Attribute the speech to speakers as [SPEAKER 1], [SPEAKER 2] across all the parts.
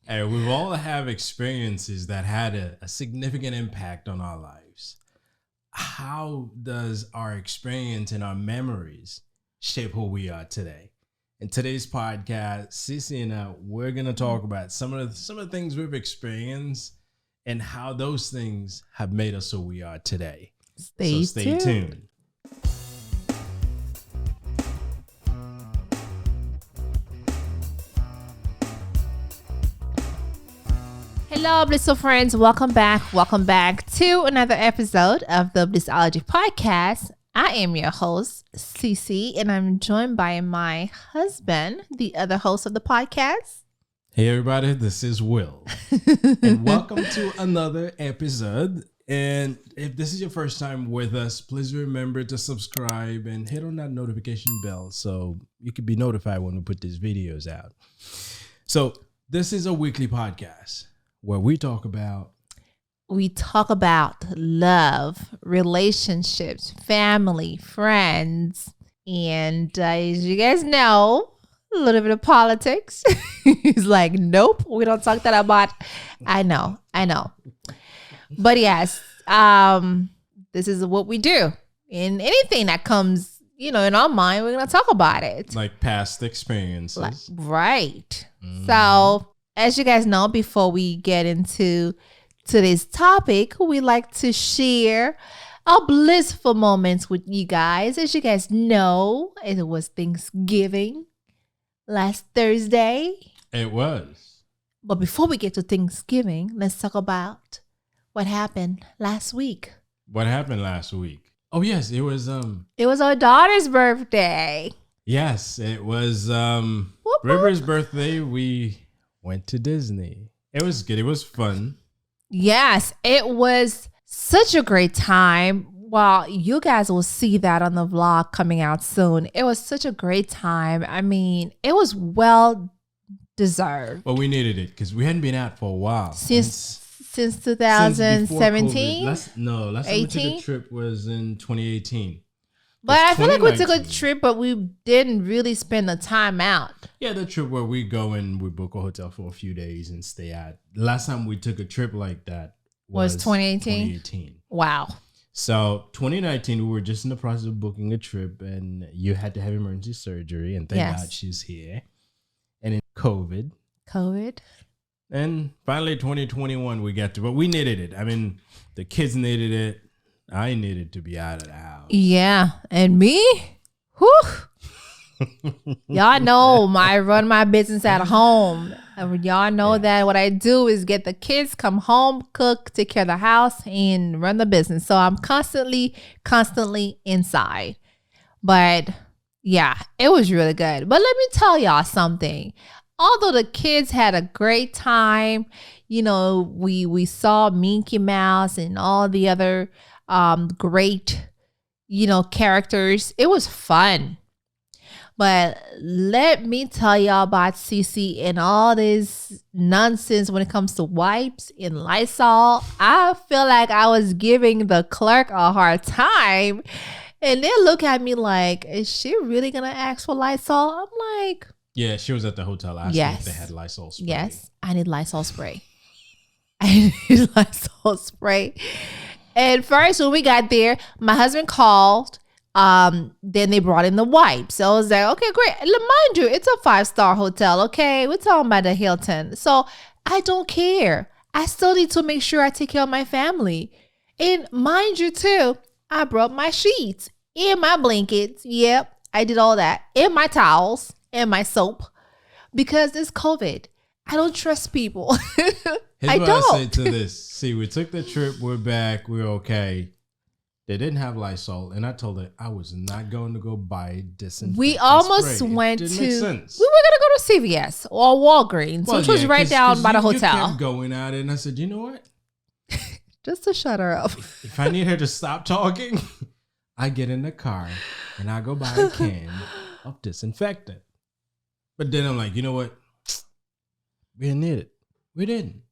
[SPEAKER 1] And we've all have experiences that had a significant impact on our lives. How does our experience and our memories shape who we are today? In today's podcast, Cece and I, we're gonna talk about some of the things we've experienced and how those things have made us who we are today. Stay tuned.
[SPEAKER 2] Hello, Blissful friends. Welcome back to another episode of the Blissology podcast. I am your host, Cece, and I'm joined by my husband, the other host of the podcast.
[SPEAKER 1] Hey, everybody, this is Will, and welcome to another episode. And if this is your first time with us, please remember to subscribe and hit on that notification bell so you can be notified when we put these videos out. So this is a weekly podcast where we talk about
[SPEAKER 2] love, relationships, family, friends, and as you guys know, a little bit of politics. He's like, nope, we don't talk that about. I know. But yes, this is what we do. In anything that comes, in our mind, we're going to talk about it.
[SPEAKER 1] Like past experiences.
[SPEAKER 2] Right. So as you guys know, before we get into today's topic, we like to share our blissful moments with you guys. As you guys know, it was Thanksgiving last Thursday.
[SPEAKER 1] It was.
[SPEAKER 2] But before we get to Thanksgiving, let's talk about what happened last week.
[SPEAKER 1] What happened last week? Oh, yes, it was
[SPEAKER 2] our daughter's birthday.
[SPEAKER 1] Yes, it was River's birthday. We went to Disney. It was good. It was fun.
[SPEAKER 2] Yes, it was such a great time. Well, you guys will see that on the vlog coming out soon. It was such a great time. I mean, it was well deserved.
[SPEAKER 1] Well, we needed it because we hadn't been out for a while.
[SPEAKER 2] Since 2017?
[SPEAKER 1] Last time we took a trip was in 2018.
[SPEAKER 2] But I feel like we took a trip, but we didn't really spend the time out.
[SPEAKER 1] Yeah, the trip where we go and we book a hotel for a few days and stay out. The last time we took a trip like that was
[SPEAKER 2] 2018. Wow.
[SPEAKER 1] So 2019, we were just in the process of booking a trip and you had to have emergency surgery. And thank God she's here. And in COVID. And finally 2021, we got to, but we needed it. I mean, the kids needed it. I needed to be out of the house.
[SPEAKER 2] Yeah. And me? Whew. Y'all know I run my business at home. Y'all know that what I do is get the kids, come home, cook, take care of the house, and run the business. So I'm constantly inside. But yeah, it was really good. But let me tell y'all something. Although the kids had a great time, we saw Minky Mouse and all the other great, characters. It was fun. But let me tell y'all about Cece and all this nonsense when it comes to wipes and Lysol. I feel like I was giving the clerk a hard time. And they look at me like, is she really going to ask for Lysol? I'm like...
[SPEAKER 1] Yeah, she was at the hotel asking if they had Lysol spray.
[SPEAKER 2] Yes, I need Lysol spray. And first, when we got there, my husband called. Then they brought in the wipes. So I was like, okay, great. Mind you, it's a 5-star hotel, okay? We're talking about the Hilton. So I don't care. I still need to make sure I take care of my family. And mind you, too, I brought my sheets and my blankets. Yep, I did all that. And my towels and my soap. Because it's COVID. I don't trust people.
[SPEAKER 1] Here's what I say to this. See, we took the trip. We're back. We're okay. They didn't have Lysol, and I told her I was not going to go buy disinfectant.
[SPEAKER 2] We almost
[SPEAKER 1] spray.
[SPEAKER 2] went
[SPEAKER 1] Didn't
[SPEAKER 2] to.
[SPEAKER 1] make sense.
[SPEAKER 2] We were gonna go to CVS or Walgreens, which was right down by the hotel.
[SPEAKER 1] You kept going at it, and I said, you know what?
[SPEAKER 2] Just to shut her up.
[SPEAKER 1] If I need her to stop talking, I get in the car and I go buy a can of disinfectant. But then I'm like, you know what? We didn't need it. We didn't.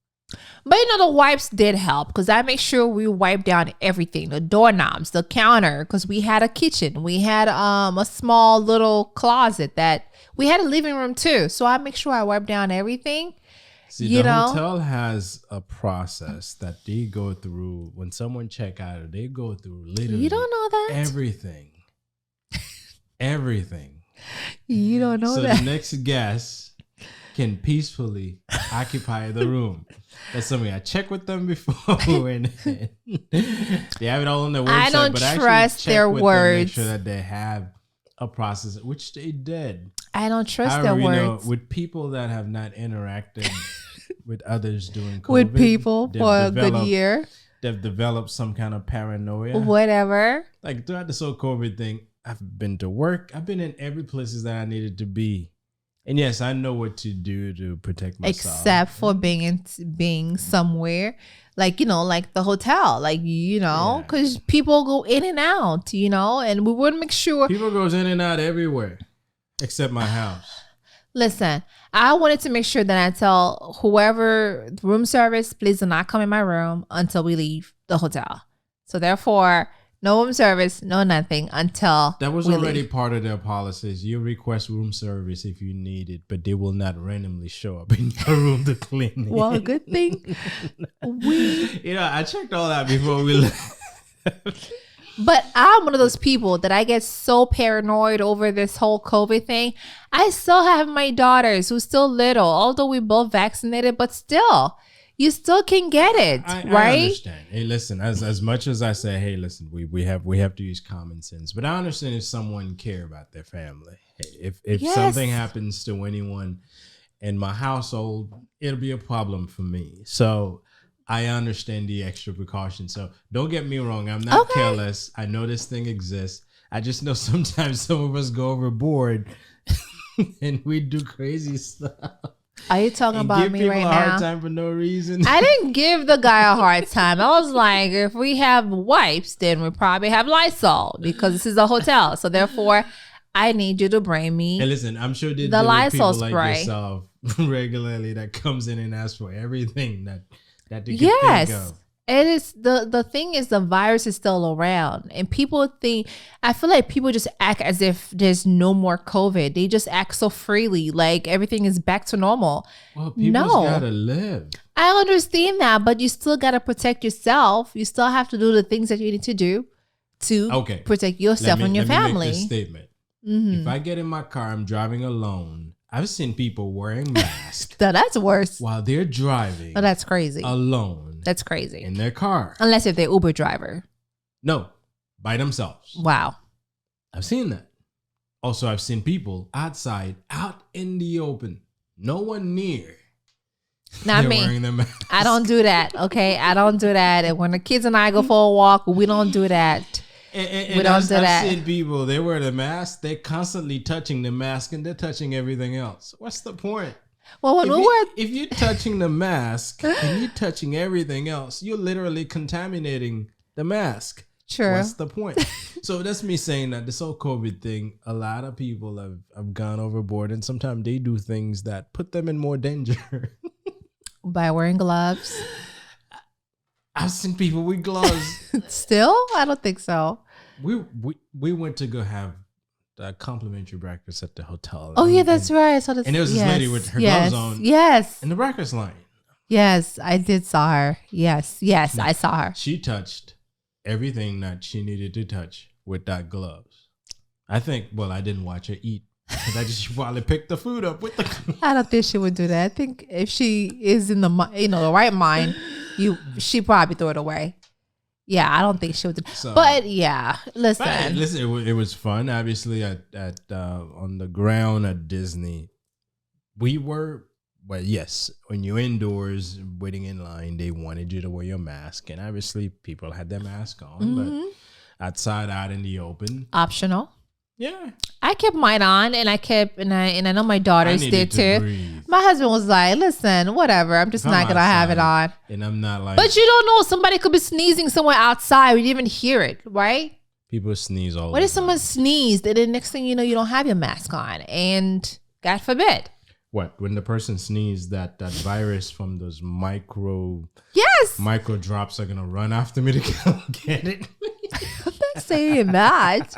[SPEAKER 2] But the wipes did help because I make sure we wipe down everything, the doorknobs, the counter, because we had a kitchen. We had a small little closet that we had a living room too. So I make sure I wipe down everything.
[SPEAKER 1] See, the hotel has a process that they go through when someone check out. They go through literally
[SPEAKER 2] You don't know that?
[SPEAKER 1] everything. Everything.
[SPEAKER 2] You don't know that.
[SPEAKER 1] So the next guest can peacefully occupy the room. That's something I check with them before. And they have it all on their website.
[SPEAKER 2] I don't trust their words.
[SPEAKER 1] Make sure that they have a process, which they did.
[SPEAKER 2] I don't trust
[SPEAKER 1] However,
[SPEAKER 2] their words.
[SPEAKER 1] With people that have not interacted with others during COVID,
[SPEAKER 2] with people for a good year,
[SPEAKER 1] they've developed some kind of paranoia.
[SPEAKER 2] Whatever.
[SPEAKER 1] Like throughout this whole COVID thing, I've been to work. I've been in every places that I needed to be. And yes, I know what to do to protect myself.
[SPEAKER 2] Except for being somewhere, like, like the hotel, like, because people go in and out, and we want to make sure.
[SPEAKER 1] People goes in and out everywhere, except my house.
[SPEAKER 2] Listen, I wanted to make sure that I tell whoever room service, please do not come in my room until we leave the hotel. So therefore, no room service, no nothing until
[SPEAKER 1] that was already part of their policies. You request room service if you need it, but they will not randomly show up in your room to clean it.
[SPEAKER 2] Well, good thing.
[SPEAKER 1] I checked all that before we left.
[SPEAKER 2] But I'm one of those people that I get so paranoid over this whole COVID thing. I still have my daughters who's still little, although we both vaccinated, but still. You still can get it, right?
[SPEAKER 1] I understand. Hey, listen, as much as I say, hey, listen, we have to use common sense. But I understand if someone care about their family. If something happens to anyone in my household, it'll be a problem for me. So I understand the extra precaution. So don't get me wrong. I'm not careless. I know this thing exists. I just know sometimes some of us go overboard and we do crazy stuff.
[SPEAKER 2] Are you talking about me right now? Give people a
[SPEAKER 1] hard time for no reason.
[SPEAKER 2] I didn't give the guy a hard time. I was like, if we have wipes, then we probably have Lysol because this is a hotel. So therefore, I need you to bring me.
[SPEAKER 1] And listen, I'm sure the Lysol spray like yourself regularly that comes in and asks for everything that they can think of.
[SPEAKER 2] It is the thing is the virus is still around and people think, I feel like people just act as if there's no more COVID. They just act so freely, like everything is back to normal.
[SPEAKER 1] Well, people's gotta live.
[SPEAKER 2] I understand that, but you still gotta protect yourself. You still have to do the things that you need to do to protect yourself and your family.
[SPEAKER 1] Let me make this statement. Mm-hmm. If I get in my car, I'm driving alone. I've seen people wearing masks.
[SPEAKER 2] That's worse.
[SPEAKER 1] While they're driving.
[SPEAKER 2] Oh, that's crazy.
[SPEAKER 1] Alone.
[SPEAKER 2] That's crazy.
[SPEAKER 1] In their car.
[SPEAKER 2] Unless if they're Uber driver.
[SPEAKER 1] No. By themselves.
[SPEAKER 2] Wow.
[SPEAKER 1] I've seen that. Also, I've seen people outside, out in the open. No one near.
[SPEAKER 2] Not me. Wearing their mask. I don't do that. Okay. I don't do that. And when the kids and I go for a walk, we don't do that.
[SPEAKER 1] We don't do that. I've seen people, they wear the mask. They're constantly touching the mask and they're touching everything else. What's the point?
[SPEAKER 2] Well,
[SPEAKER 1] if you're touching the mask and you're touching everything else, you're literally contaminating the mask.
[SPEAKER 2] Sure.
[SPEAKER 1] What's the point? So that's me saying that this whole COVID thing, a lot of people have gone overboard and sometimes they do things that put them in more danger.
[SPEAKER 2] By wearing gloves?
[SPEAKER 1] I've seen people with gloves.
[SPEAKER 2] Still? I don't think so.
[SPEAKER 1] We went to go have a complimentary breakfast at the hotel.
[SPEAKER 2] Oh, yeah, that's right. I saw this.
[SPEAKER 1] And there was this lady with her gloves on.
[SPEAKER 2] Yes.
[SPEAKER 1] In the breakfast line.
[SPEAKER 2] Yes, I did saw her. Yes, I saw her.
[SPEAKER 1] She touched everything that she needed to touch with that gloves. I didn't watch her eat. Because I just probably picked the food up with the gloves.
[SPEAKER 2] I don't think she would do that. I think if she is in the right mind, she probably threw it away. Yeah, I don't think she would. But yeah, listen.
[SPEAKER 1] It was fun. Obviously, at on the ground at Disney, we were. Well, yes, when you're indoors waiting in line, they wanted you to wear your mask, and obviously, people had their mask on. But outside, out in the open,
[SPEAKER 2] optional.
[SPEAKER 1] Yeah,
[SPEAKER 2] I kept mine on, and I know my daughters did too.
[SPEAKER 1] Breathe.
[SPEAKER 2] My husband was like, "Listen, whatever. I'm just not gonna have it on."
[SPEAKER 1] And I'm not like.
[SPEAKER 2] But you don't know. Somebody could be sneezing somewhere outside. We didn't even hear it, right?
[SPEAKER 1] People sneeze all.
[SPEAKER 2] What if someone sneezed, and then next thing you know, you don't have your mask on, and God forbid.
[SPEAKER 1] What when the person sneezed, that virus from those micro drops are gonna run after me to go get it.
[SPEAKER 2] saying that.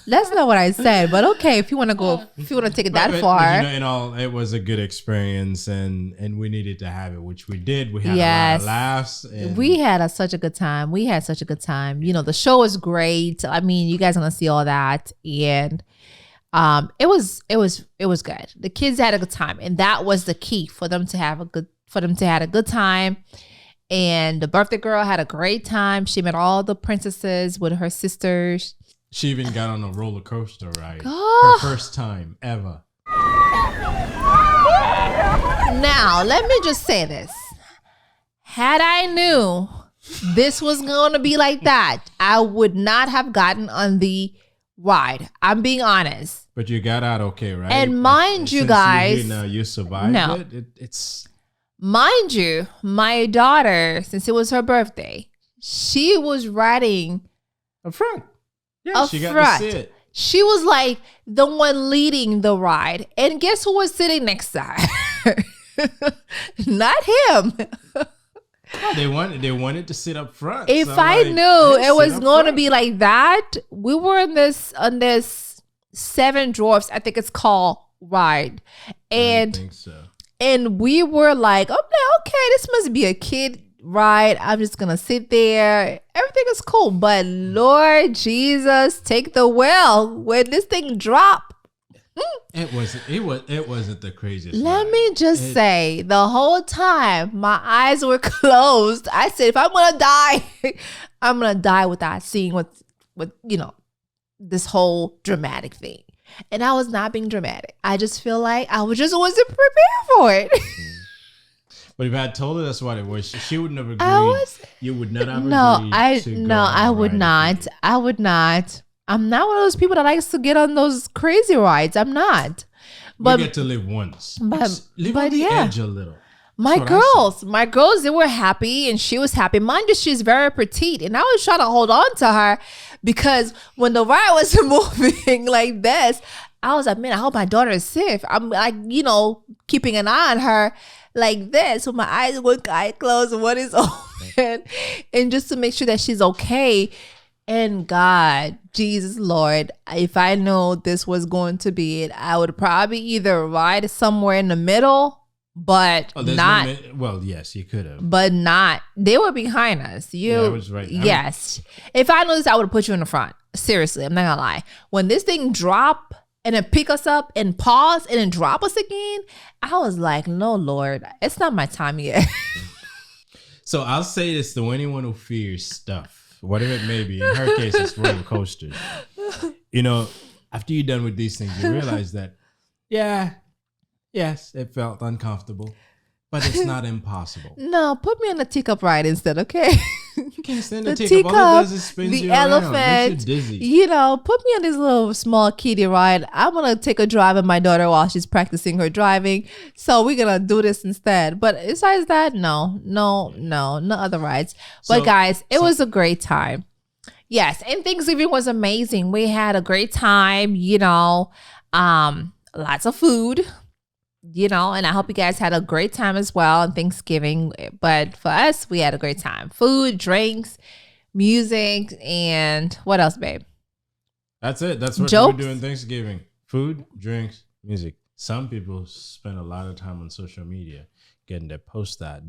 [SPEAKER 2] That's not what I said. But okay, if you want to take it that far.
[SPEAKER 1] But, in all, it was a good experience, and we needed to have it, which we did. We had a lot of laughs. And
[SPEAKER 2] we had such a good time. The show was great. I mean, you guys are gonna see all that, and it was good. The kids had a good time, and that was the key for them to have a good time. And the birthday girl had a great time. She met all the princesses with her sisters.
[SPEAKER 1] She even got on a roller coaster ride. Her first time ever.
[SPEAKER 2] Now, let me just say this. Had I knew this was going to be like that, I would not have gotten on the ride. I'm being honest.
[SPEAKER 1] But you got out okay, right?
[SPEAKER 2] And mind you guys.
[SPEAKER 1] You survived it. It's...
[SPEAKER 2] Mind you, my daughter, since it was her birthday, she was riding
[SPEAKER 1] up front. Yeah, she got to see it.
[SPEAKER 2] She was like the one leading the ride. And guess who was sitting next to her? Not him.
[SPEAKER 1] They wanted to sit up front.
[SPEAKER 2] If I knew it was going to be like that, we were on this Seven Dwarfs, I think it's called, ride. And I think so. And we were like, okay, this must be a kid ride. I'm just going to sit there. Everything is cool. But Lord Jesus, take the wheel. When this thing dropped.
[SPEAKER 1] It wasn't the craziest.
[SPEAKER 2] Let me just say, the whole time my eyes were closed. I said, if I'm going to die, I'm going to die without seeing what this whole dramatic thing. And I was not being dramatic. I just feel like I wasn't prepared for it.
[SPEAKER 1] But if I had told her that's what it was, she wouldn't have agreed. You would not have agreed.
[SPEAKER 2] I would not. I would not. I'm not one of those people that likes to get on those crazy rides. I'm not. But
[SPEAKER 1] we get to live once.
[SPEAKER 2] Live
[SPEAKER 1] on the edge a little.
[SPEAKER 2] My girls, they were happy and she was happy. Mind you, she's very petite. And I was trying to hold on to her because when the ride was moving like this, I was like, man, I hope my daughter is safe. I'm like, keeping an eye on her like this. So my eyes were closed and one is open. And just to make sure that she's okay. And God, Jesus, Lord, if I knew this was going to be it, I would probably either ride somewhere in the middle. But not.
[SPEAKER 1] Well, yes, you could have.
[SPEAKER 2] But not. They were behind us.
[SPEAKER 1] I was right.
[SPEAKER 2] Yes. If I knew this, I would have put you in the front. Seriously, I'm not gonna lie. When this thing dropped and then pick us up and pause and then drop us again, I was like, no, Lord, it's not my time yet.
[SPEAKER 1] So I'll say this to anyone who fears stuff, whatever it may be. In her case, it's roller coasters. After you're done with these things, you realize that, yes, it felt uncomfortable, but it's not impossible.
[SPEAKER 2] No, put me on the teacup ride instead, okay?
[SPEAKER 1] You can't stand the teacup. All it does is spins
[SPEAKER 2] the
[SPEAKER 1] you
[SPEAKER 2] elephant,
[SPEAKER 1] around. Makes you dizzy.
[SPEAKER 2] Put me on this little small kiddie ride. I'm going to take a drive with my daughter while she's practicing her driving. So we're going to do this instead. But besides that, no other rides. But guys, it was a great time. Yes, and Thanksgiving was amazing. We had a great time, lots of food. And I hope you guys had a great time as well on Thanksgiving. But for us, we had a great time. Food, drinks, music, and what else, babe?
[SPEAKER 1] That's it. That's what we do on Thanksgiving. Food, drinks, music. Some people spend a lot of time on social media getting their post out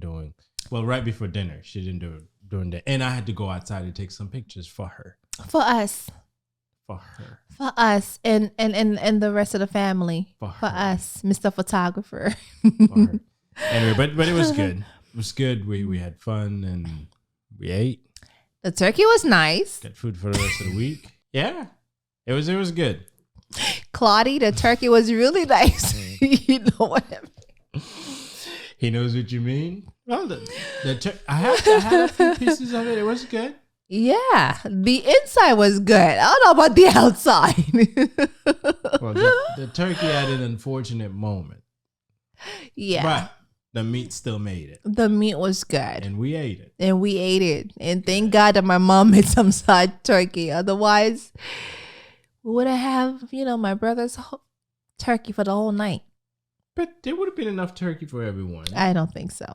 [SPEAKER 1] right before dinner. She didn't do it during the, and I had to go outside to take some pictures for her.
[SPEAKER 2] For us.
[SPEAKER 1] For her.
[SPEAKER 2] For us and the rest of the family. For us, Mr. Photographer.
[SPEAKER 1] For her. Anyway, but it was good. It was good. We had fun and we ate.
[SPEAKER 2] The turkey was nice.
[SPEAKER 1] Got food for the rest of the week. Yeah. It was good.
[SPEAKER 2] Claudie, the turkey was really nice. You know what I mean?
[SPEAKER 1] He knows what you mean. Well, I had a few pieces of it. It was good.
[SPEAKER 2] Yeah, the inside was good. I don't know about the outside.
[SPEAKER 1] Well, the turkey had an unfortunate moment.
[SPEAKER 2] Yeah.
[SPEAKER 1] But the meat still made it.
[SPEAKER 2] The meat was good.
[SPEAKER 1] And we ate it.
[SPEAKER 2] And thank God that my mom made some side turkey. Otherwise, we would have, my brother's turkey for the whole night.
[SPEAKER 1] But there would have been enough turkey for everyone.
[SPEAKER 2] I don't think so.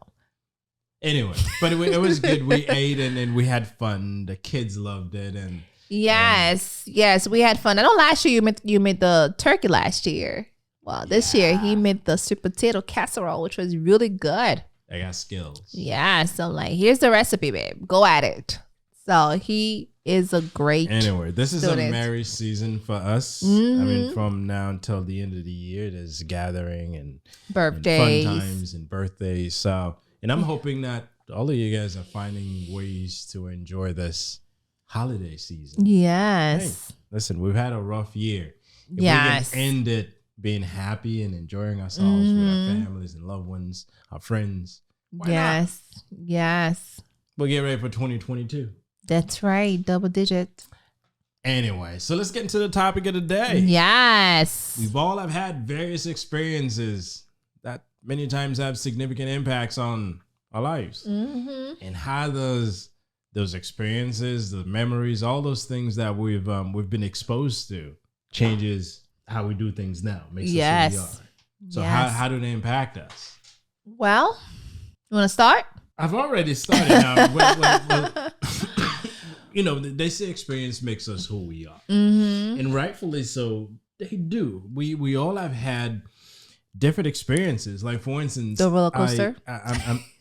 [SPEAKER 1] Anyway, but it was good. We ate and we had fun. The kids loved it. And
[SPEAKER 2] Yes, yes, we had fun. I know last year you made the turkey last year. Well, this year he made the sweet potato casserole, which was really good.
[SPEAKER 1] I got skills.
[SPEAKER 2] Yeah, so like, here's the recipe, babe. Go at it. So he is a great.
[SPEAKER 1] Anyway, this is
[SPEAKER 2] student.
[SPEAKER 1] a merry season for us.
[SPEAKER 2] Mhm.
[SPEAKER 1] I mean, from now until the end of the year, there's gathering and
[SPEAKER 2] Birthdays.
[SPEAKER 1] and fun times and birthdays. So, and I'm hoping that all of you guys are finding ways to enjoy this holiday season.
[SPEAKER 2] Yes.
[SPEAKER 1] Hey, listen, we've had a rough year. If
[SPEAKER 2] Yes.
[SPEAKER 1] we can end it being happy and enjoying ourselves with our families and loved ones, our friends. Why
[SPEAKER 2] Yes. Yes.
[SPEAKER 1] We'll get ready for 2022.
[SPEAKER 2] That's right. Double digit.
[SPEAKER 1] Anyway, so let's get into the topic of the day.
[SPEAKER 2] Yes.
[SPEAKER 1] We've all have had various experiences that many times have significant impacts on our lives.
[SPEAKER 2] Mm-hmm.
[SPEAKER 1] And how those experiences, the memories, all those things that we've been exposed to changes how we do things now. Makes us who we are. So
[SPEAKER 2] Yes.
[SPEAKER 1] how do they impact us?
[SPEAKER 2] Well, you want to start?
[SPEAKER 1] I've already started now. Well, you know, they say experience makes us who we are.
[SPEAKER 2] Mm-hmm.
[SPEAKER 1] And rightfully so, they do. We all have had different experiences. Like, for instance,
[SPEAKER 2] The roller coaster?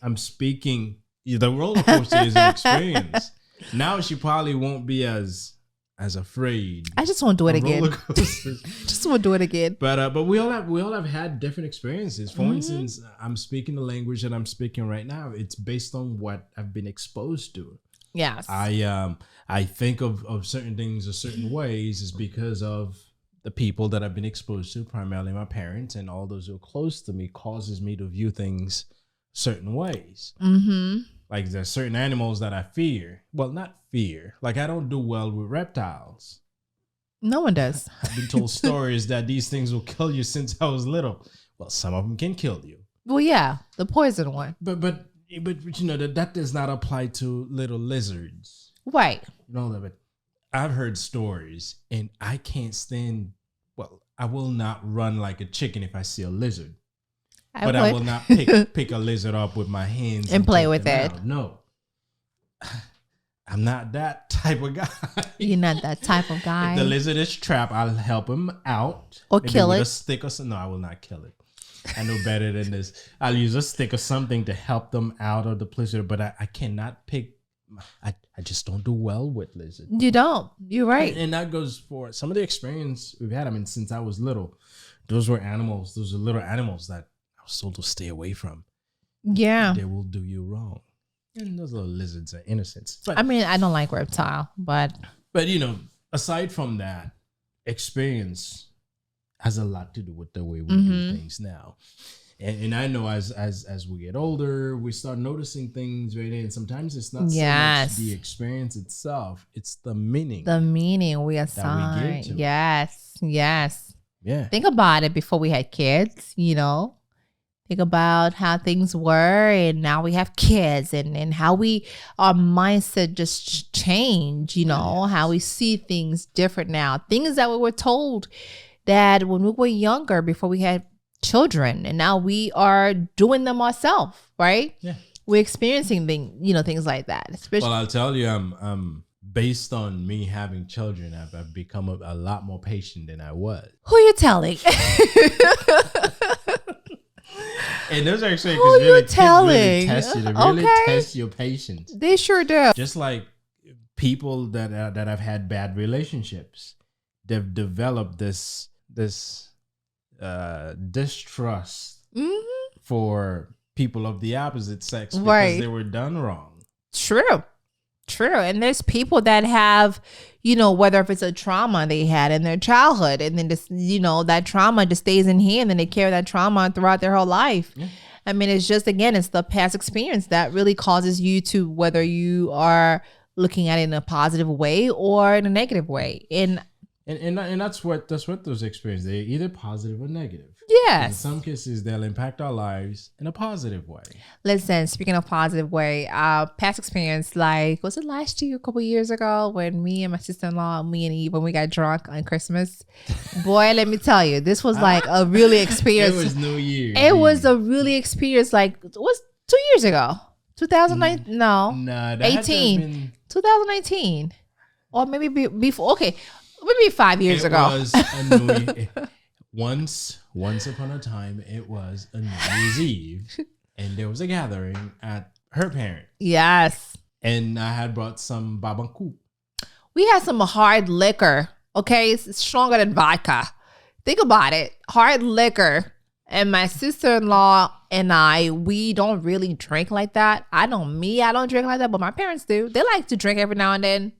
[SPEAKER 1] I'm speaking, the roller coaster is an experience. Now she probably won't be as afraid.
[SPEAKER 2] I just won't do it
[SPEAKER 1] of
[SPEAKER 2] again.
[SPEAKER 1] roller coasters.
[SPEAKER 2] Just won't do it again.
[SPEAKER 1] But we all have had different experiences. For instance, I'm speaking the language that I'm speaking right now. It's based on what I've been exposed to.
[SPEAKER 2] Yes.
[SPEAKER 1] I think of certain things a certain ways is because of the people that I've been exposed to, primarily my parents and all those who are close to me, causes me to view things certain ways.
[SPEAKER 2] Mm-hmm.
[SPEAKER 1] Like, there's certain animals that I fear. Well, not fear. Like, I don't do well with reptiles.
[SPEAKER 2] No one does.
[SPEAKER 1] I've been told stories that these things will kill you since I was little. Well, some of them can kill you.
[SPEAKER 2] Well, yeah, the poison one.
[SPEAKER 1] But you know, that does not apply to little lizards.
[SPEAKER 2] Right.
[SPEAKER 1] No, but I've heard stories, and I can't stand. Well, I will not run like a chicken if I see a lizard, but I will not pick a lizard up with my hands
[SPEAKER 2] and play
[SPEAKER 1] take
[SPEAKER 2] with
[SPEAKER 1] them
[SPEAKER 2] it.
[SPEAKER 1] out. No, I'm not that type of guy.
[SPEAKER 2] You're not that type of guy.
[SPEAKER 1] If the lizard is trapped, I'll help him out
[SPEAKER 2] Or
[SPEAKER 1] maybe
[SPEAKER 2] kill
[SPEAKER 1] with
[SPEAKER 2] it.
[SPEAKER 1] a stick or something. No, I will not kill it. I know better than this. I'll use a stick or something to help them out of the blizzard, but I cannot pick. I just don't do well with lizards.
[SPEAKER 2] You don't. You're right.
[SPEAKER 1] And that goes for some of the experience we've had. I mean, since I was little, those were animals. Those are little animals that I was told to stay away from.
[SPEAKER 2] Yeah.
[SPEAKER 1] They will do you wrong. And those little lizards are innocents. But,
[SPEAKER 2] I mean, I don't like reptile, but
[SPEAKER 1] you know, aside from that, experience has a lot to do with the way we do things now. And I know as we get older, we start noticing things, right? And sometimes it's not so much the experience itself, it's the meaning.
[SPEAKER 2] The meaning we assign.
[SPEAKER 1] to it.
[SPEAKER 2] Yes. Yes.
[SPEAKER 1] Yeah.
[SPEAKER 2] Think about it before we had kids, you know. Think about how things were, and now we have kids, and how our mindset just change, you know, how we see things different now. Things that we were told that when we were younger, before we had children, and now we are doing them ourselves, right?
[SPEAKER 1] Yeah.
[SPEAKER 2] We're experiencing things like that. Especially,
[SPEAKER 1] Well, I'll tell you, I'm based on me having children, I've become a lot more patient than I was.
[SPEAKER 2] who are you telling?
[SPEAKER 1] And those are actually
[SPEAKER 2] Who are you
[SPEAKER 1] really, kids really
[SPEAKER 2] telling?
[SPEAKER 1] test you. They really
[SPEAKER 2] Okay.
[SPEAKER 1] test your patience.
[SPEAKER 2] They sure do.
[SPEAKER 1] Just like people that have had bad relationships, they've developed this distrust for people of the opposite sex because they were done wrong.
[SPEAKER 2] True. And there's people that have, whether if it's a trauma they had in their childhood, and then just, that trauma just stays in here, and then they carry that trauma throughout their whole life. Yeah. I mean, it's just, again, it's the past experience that really causes you to, whether you are looking at it in a positive way or in a negative way. And
[SPEAKER 1] that's what those experiences, they're either positive or negative.
[SPEAKER 2] Yes.
[SPEAKER 1] In some cases, they'll impact our lives in a positive way.
[SPEAKER 2] Listen, speaking of positive way, past experience, like, was it last year, a couple years ago, when me and my sister-in-law, me and Eve, when we got drunk on Christmas? Boy, let me tell you, this was like a really experience.
[SPEAKER 1] It was New Year.
[SPEAKER 2] It was a really experience, like, it was 2 years ago. 2009, no.
[SPEAKER 1] Nah, that
[SPEAKER 2] 18. 2019. or maybe before. Okay, maybe 5 years ago.
[SPEAKER 1] Was a New once upon a time, it was a New Year's Eve, and there was a gathering at her parents.
[SPEAKER 2] Yes.
[SPEAKER 1] And I had brought some babankou.
[SPEAKER 2] We had some hard liquor. Okay, it's stronger than vodka. Think about it. Hard liquor. And my sister-in-law and we don't really drink like that. I don't drink like that, but my parents do. They like to drink every now and then.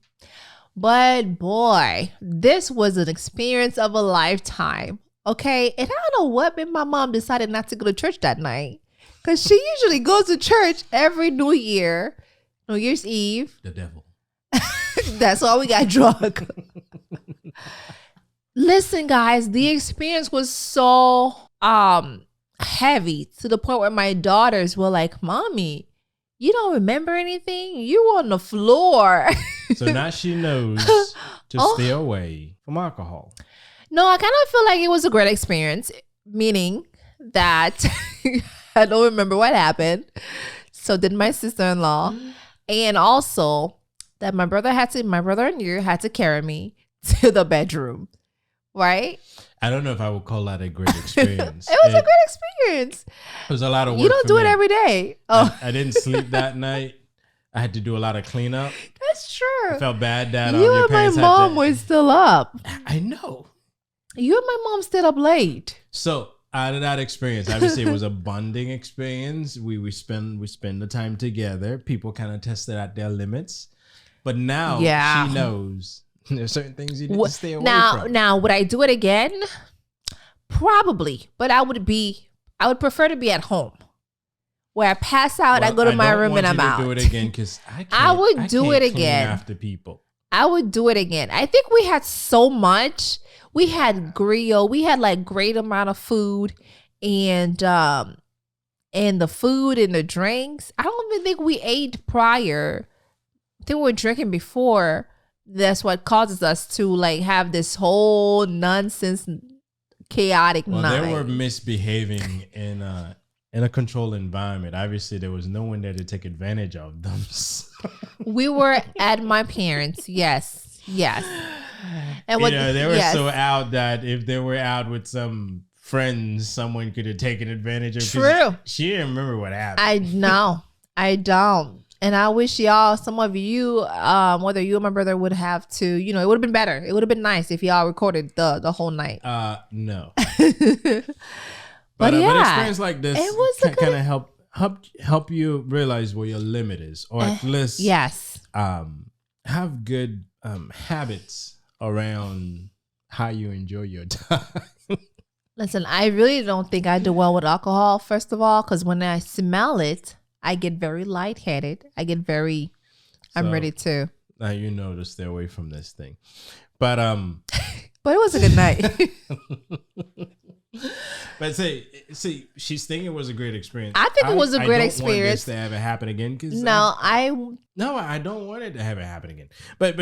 [SPEAKER 2] But boy, this was an experience of a lifetime. Okay, and I don't know what made my mom decided not to go to church that night. Because she usually goes to church every New Year's Eve.
[SPEAKER 1] The devil.
[SPEAKER 2] That's why we got drunk. Listen, guys, the experience was so heavy to the point where my daughters were like, Mommy, you don't remember anything? You were on the floor.
[SPEAKER 1] So now she knows to stay away from alcohol.
[SPEAKER 2] No, I kind of feel like it was a great experience, meaning that I don't remember what happened. So did my sister-in-law. And also that my brother and you had to carry me to the bedroom. Right?
[SPEAKER 1] I don't know if I would call that a great experience.
[SPEAKER 2] It was a great experience.
[SPEAKER 1] It was a lot of work.
[SPEAKER 2] You don't do it every day. Oh,
[SPEAKER 1] I didn't sleep that night. I had to do a lot of cleanup.
[SPEAKER 2] That's true.
[SPEAKER 1] I felt bad that
[SPEAKER 2] you and my mom were still up.
[SPEAKER 1] I know.
[SPEAKER 2] You and my mom stayed up late.
[SPEAKER 1] So out of that experience, obviously it was a bonding experience. We spend the time together. People kind of tested out their limits, but now she knows there's certain things you need to stay away from.
[SPEAKER 2] Now, would I do it again? Probably, but I would prefer to be at home. Where I pass out, I go to my room and I'm out.
[SPEAKER 1] Do it again because
[SPEAKER 2] I would do it again
[SPEAKER 1] after people.
[SPEAKER 2] I would do it again. I think we had so much. We had grill. We had like great amount of food, and the food and the drinks. I don't even think we ate prior. I think we were drinking before. That's what causes us to like have this whole nonsense, chaotic night.
[SPEAKER 1] They were misbehaving in a controlled environment. Obviously, there was no one there to take advantage of them.
[SPEAKER 2] We were at my parents. Yes. And
[SPEAKER 1] they were so out that if they were out with some friends, someone could have taken advantage of.
[SPEAKER 2] True.
[SPEAKER 1] She didn't remember what happened.
[SPEAKER 2] I know. I don't. And I wish some of you, whether you or my brother would have to, it would have been better. It would have been nice if y'all recorded the whole night.
[SPEAKER 1] No.
[SPEAKER 2] But
[SPEAKER 1] experience like this can kind of help you realize where your limit is, or at least have good habits around how you enjoy your time.
[SPEAKER 2] Listen, I really don't think I do well with alcohol, first of all, because when I smell it, I get very lightheaded. I'm ready to.
[SPEAKER 1] Now you know to stay away from this thing. But
[SPEAKER 2] but it was a good night.
[SPEAKER 1] But see, she's thinking it was a great experience.
[SPEAKER 2] I think it was a great experience.
[SPEAKER 1] I don't want this to have it happen again. I don't want it to have it happen again. But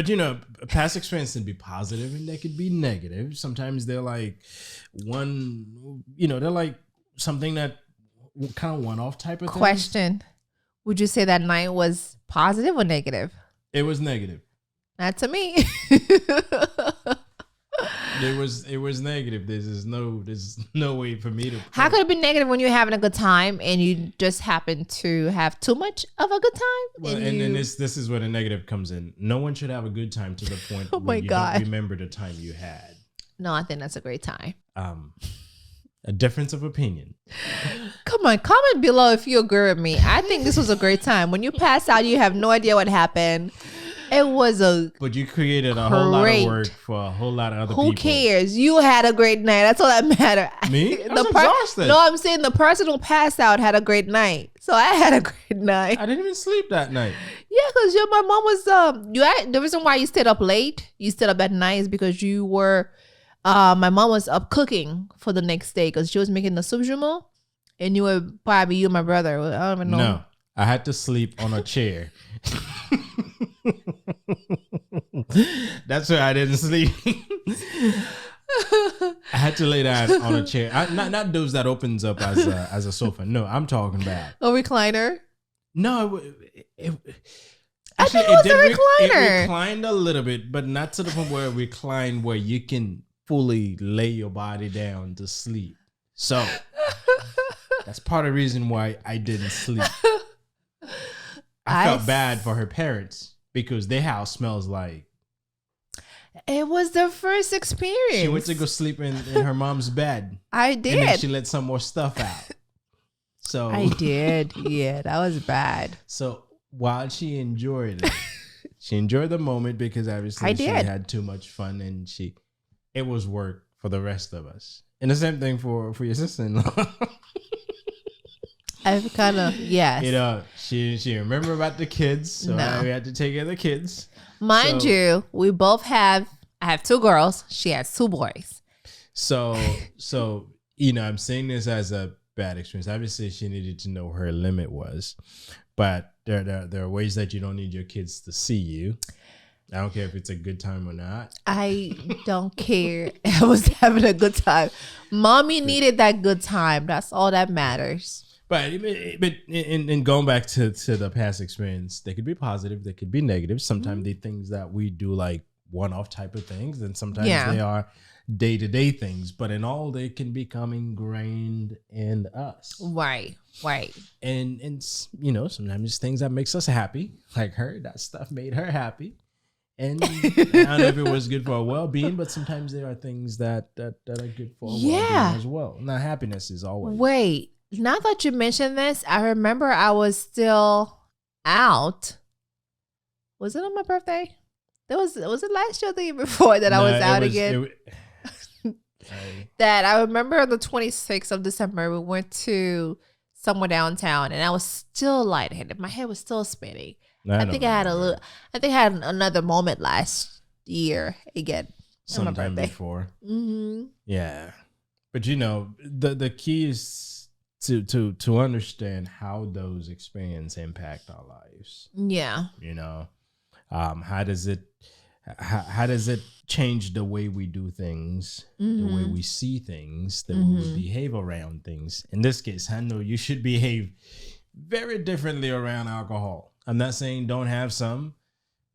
[SPEAKER 1] past experience can be positive and they could be negative. Sometimes they're like they're like something that kind of one-off type of
[SPEAKER 2] question. Would you say that night was positive or negative?
[SPEAKER 1] It was negative.
[SPEAKER 2] Not to me.
[SPEAKER 1] It was negative. There's no way for me to.
[SPEAKER 2] How could it be negative when you're having a good time and you just happen to have too much of a good time?
[SPEAKER 1] Well, and then this is where the negative comes in. No one should have a good time to the point where you don't remember the time you had.
[SPEAKER 2] No, I think that's a great time.
[SPEAKER 1] A difference of opinion.
[SPEAKER 2] Come on, comment below if you agree with me. I think this was a great time. When you pass out, you have no idea what happened. It was
[SPEAKER 1] But you created a whole lot of work for a whole lot of other people.
[SPEAKER 2] Who cares? You had a great night. That's all that matters.
[SPEAKER 1] Me? I was exhausted.
[SPEAKER 2] No, I'm saying the person who passed out had a great night. So I had a great night.
[SPEAKER 1] I didn't even sleep that night.
[SPEAKER 2] Yeah, because my mom was the reason why you stayed up late, you stayed up at night is because you were my mom was up cooking for the next day because she was making the soup jumeau, and you and my brother. I don't even know.
[SPEAKER 1] No, I had to sleep on a chair. That's why I didn't sleep. I had to lay down on a chair. Not those that opens up as a sofa. No, I'm talking about
[SPEAKER 2] a recliner.
[SPEAKER 1] No, Actually,
[SPEAKER 2] it was a
[SPEAKER 1] it
[SPEAKER 2] recliner.
[SPEAKER 1] reclined a little bit, but not to the point where it reclined where you can fully lay your body down to sleep. So that's part of the reason why I didn't sleep. I felt bad for her parents because their house smells like.
[SPEAKER 2] It was the first experience.
[SPEAKER 1] She went to go sleep in her mom's bed.
[SPEAKER 2] I did.
[SPEAKER 1] And then she let some more stuff out. So
[SPEAKER 2] I did. Yeah, that was bad.
[SPEAKER 1] So while she enjoyed it, she enjoyed the moment because obviously she had too much fun and it was work for the rest of us. And the same thing for your sister-in-law.
[SPEAKER 2] I've kind of, yes.
[SPEAKER 1] You know, she remembered about the kids, so we had to take care of the kids.
[SPEAKER 2] Mind you, I have 2 girls. She has 2 boys.
[SPEAKER 1] So you know, I'm saying this as a bad experience. Obviously, she needed to know her limit was, but there are ways that you don't need your kids to see you. I don't care if it's a good time or not. I
[SPEAKER 2] don't care. I was having a good time. Mommy needed that good time. That's all that matters.
[SPEAKER 1] But in going back to the past experience, they could be positive, they could be negative. Sometimes they things that we do like one-off type of things, and sometimes they are day-to-day things. But in all, they can become ingrained in us.
[SPEAKER 2] Right.
[SPEAKER 1] And you know, sometimes it's things that makes us happy, like her. That stuff made her happy. And I don't know if it was good for our well-being, but sometimes there are things that are good for our well-being as well. Now, happiness is always.
[SPEAKER 2] Wait. Now that you mentioned this, I remember I was still out. Was it on my birthday? Was it last year or the year before that I was out again? That I remember the 26th of December, we went to somewhere downtown and I was still lightheaded. My head was still spinning. I think I had another moment last year again.
[SPEAKER 1] Sometime before.
[SPEAKER 2] Mm-hmm.
[SPEAKER 1] Yeah. But you know, the key is to understand how those experiences impact our lives.
[SPEAKER 2] Yeah.
[SPEAKER 1] You know, how does it change the way we do things, the way we see things, the way we behave around things? In this case, I know you should behave very differently around alcohol. I'm not saying don't have some,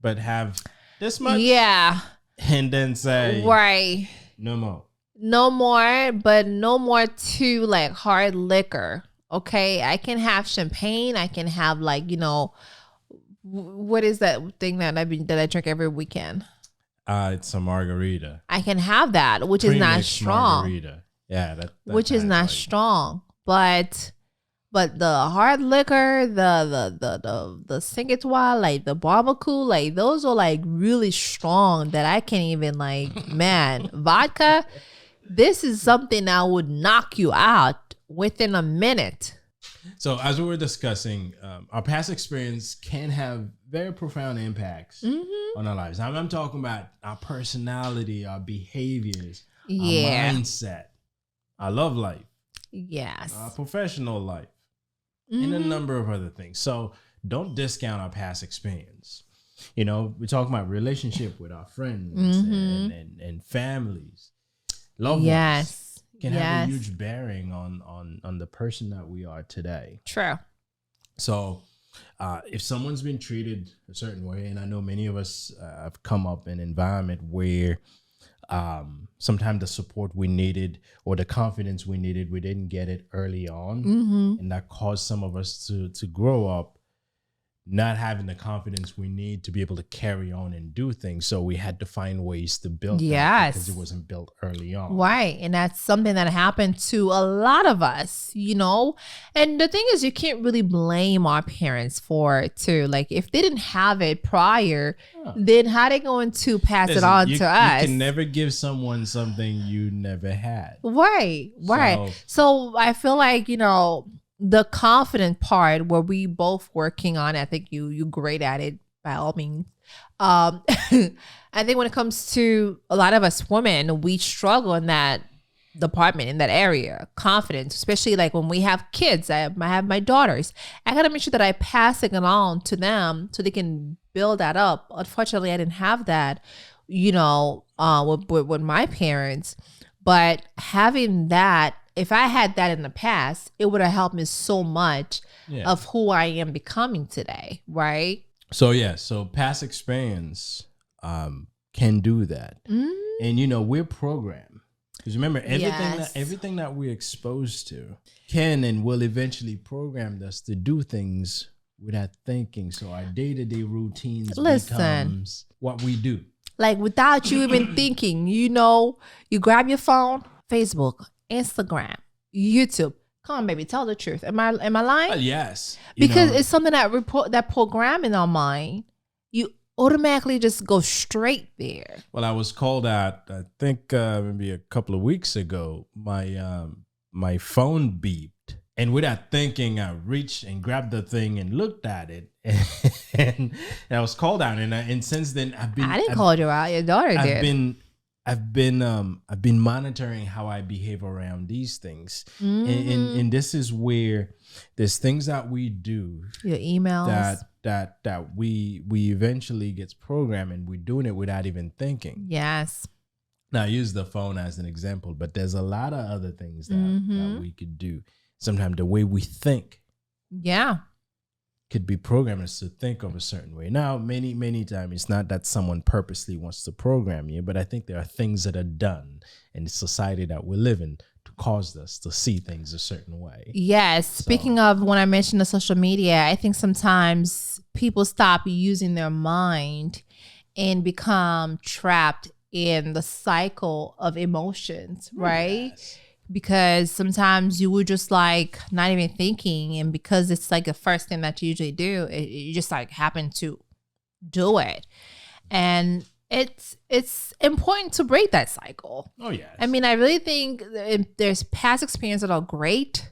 [SPEAKER 1] but have this much.
[SPEAKER 2] Yeah.
[SPEAKER 1] And then say,
[SPEAKER 2] right.
[SPEAKER 1] No more.
[SPEAKER 2] No more, but no more too like hard liquor. Okay. I can have champagne. I can have like, you know, what is that thing that I drink every weekend?
[SPEAKER 1] It's a margarita.
[SPEAKER 2] I can have that, which is not strong.
[SPEAKER 1] Margarita. Yeah.
[SPEAKER 2] Which is not strong. But the hard liquor, the Singatois, like the barbecue, like those are like really strong that I can't even like, man, vodka. This is something that would knock you out within a minute.
[SPEAKER 1] So as we were discussing, our past experience can have very profound impacts on our lives. I'm talking about our personality, our behaviors, our mindset, our love life, our professional life, and a number of other things. So don't discount our past experience. You know, we're talking about relationship with our friends and families. Loved ones can have a huge bearing on the person that we are today.
[SPEAKER 2] True.
[SPEAKER 1] So if someone's been treated a certain way, and I know many of us have come up in an environment where sometimes the support we needed or the confidence we needed, we didn't get it early on. And that caused some of us to grow up not having the confidence we need to be able to carry on and do things. So we had to find ways to build that because it wasn't built early on.
[SPEAKER 2] Right. And that's something that happened to a lot of us, you know. And the thing is, you can't really blame our parents for it too. Like if they didn't have it prior, then how are they going to pass it on to us?
[SPEAKER 1] You can never give someone something you never had.
[SPEAKER 2] Right. So I feel like, you know, the confident part where we both working on, I think you great at it by all means. I think when it comes to a lot of us women, we struggle in that department, in that area, confidence, especially like when we have kids. I have my daughters. I gotta make sure that I pass it on to them so they can build that up. Unfortunately, I didn't have that, you know, with my parents, but having that, if I had that in the past, it would have helped me so much of who I am becoming today, right?
[SPEAKER 1] So past experience can do that. And we're programmed. Because remember, everything that we're exposed to can and will eventually program us to do things without thinking. So our day-to-day routines becomes what we do.
[SPEAKER 2] Like without you even thinking, you grab your phone, Facebook, Instagram, YouTube. Come on, baby, tell the truth. Am I lying?
[SPEAKER 1] Yes.
[SPEAKER 2] Because it's something that program in our mind. You automatically just go straight there.
[SPEAKER 1] Well, I was called out, I think maybe a couple of weeks ago. My phone beeped, and without thinking, I reached and grabbed the thing and looked at it, and I was called out. And since then, I didn't
[SPEAKER 2] call you out. Your daughter did.
[SPEAKER 1] I've been monitoring how I behave around these things, and this is where there's things that we do,
[SPEAKER 2] your emails
[SPEAKER 1] that we eventually gets programmed, and we're doing it without even thinking.
[SPEAKER 2] Yes.
[SPEAKER 1] Now I use the phone as an example, but there's a lot of other things that we could do. Sometimes the way we think, could be programmed us to think of a certain way. Now, many times it's not that someone purposely wants to program you, but I think there are things that are done in the society that we live in to cause us to see things a certain way.
[SPEAKER 2] Yes. Speaking of, when I mentioned the social media, I think sometimes people stop using their mind and become trapped in the cycle of emotions, right? Yes. Because sometimes you would just like not even thinking, and because it's like the first thing that you usually do, you just like happen to do it. And it's important to break that cycle.
[SPEAKER 1] Oh yeah.
[SPEAKER 2] I mean, I really think there's past experiences that are great,